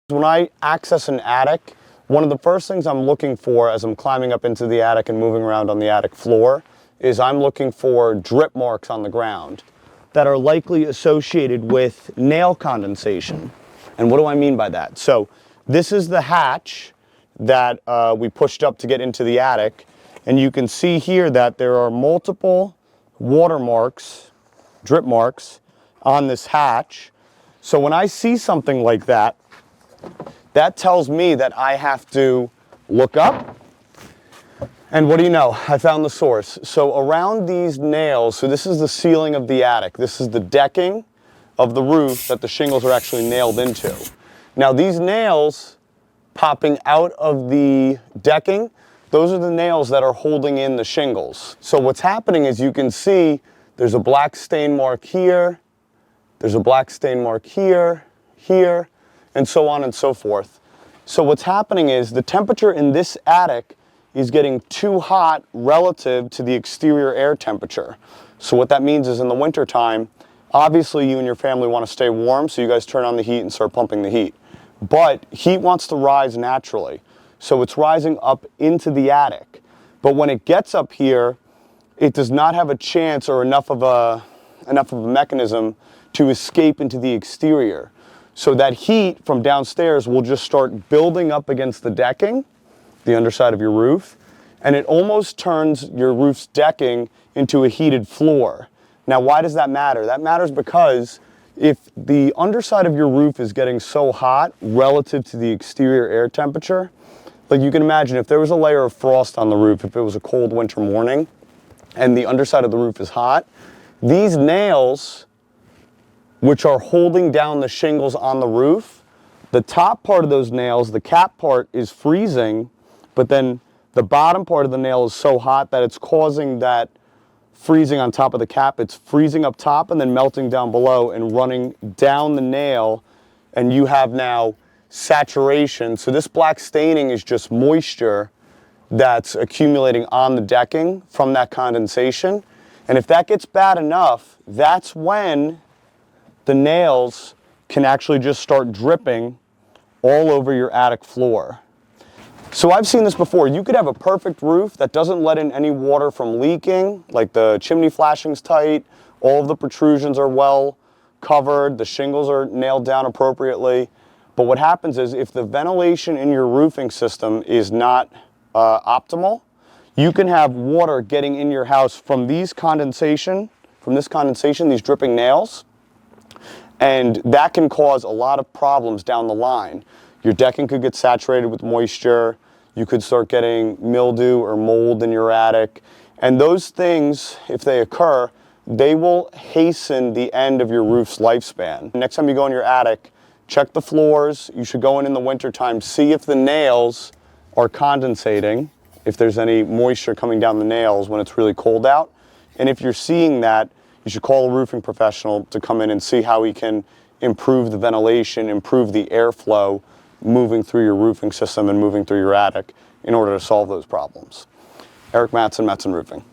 When I access an attic, one of the first things I'm looking for as I'm climbing up into the attic and moving around on the attic floor is I'm looking for drip marks on the ground that are likely associated with nail condensation. And what do I mean by that? So this is the hatch that we pushed up to get into the attic, and you can see here that there are multiple water marks, drip marks on this hatch. So when I see something like that, that tells me that I have to look up, and what do you know? I found the source. So around these nails, so this is the ceiling of the attic. This is the decking of the roof that the shingles are actually nailed into. Now these nails popping out of the decking, those are the nails that are holding in the shingles. So what's happening is you can see there's a black stain mark here, there's a black stain mark here, here, and so on and so forth. So what's happening is the temperature in this attic is getting too hot relative to the exterior air temperature. So what that means is in the winter time, obviously you and your family want to stay warm, so you guys turn on the heat and start pumping the heat. But heat wants to rise naturally. So it's rising up into the attic. But when it gets up here, it does not have a chance or enough of a mechanism to escape into the exterior. So that heat from downstairs will just start building up against the decking, the underside of your roof, and it almost turns your roof's decking into a heated floor. Now, why does that matter? That matters because if the underside of your roof is getting so hot relative to the exterior air temperature, like you can imagine if there was a layer of frost on the roof, if it was a cold winter morning, and the underside of the roof is hot, these nails, which are holding down the shingles on the roof, the top part of those nails, the cap part, is freezing, but then the bottom part of the nail is so hot that it's causing that freezing on top of the cap. It's freezing up top and then melting down below and running down the nail, and you have now saturation. So this black staining is just moisture that's accumulating on the decking from that condensation. And if that gets bad enough, that's when the nails can actually just start dripping all over your attic floor. So I've seen this before. You could have a perfect roof that doesn't let in any water from leaking, like the chimney flashing's tight, all of the protrusions are well covered, the shingles are nailed down appropriately. But what happens is if the ventilation in your roofing system is not optimal, you can have water getting in your house from this condensation, these dripping nails, and that can cause a lot of problems down the line. Your decking could get saturated with moisture, you could start getting mildew or mold in your attic, and those things, if they occur, they will hasten the end of your roof's lifespan. Next time you go in your attic, check the floors. You should go in the wintertime, see if the nails are condensating, if there's any moisture coming down the nails when it's really cold out. And if you're seeing that, you should call a roofing professional to come in and see how he can improve the ventilation, improve the airflow moving through your roofing system and moving through your attic in order to solve those problems. Erik Matson, Matson Roofing.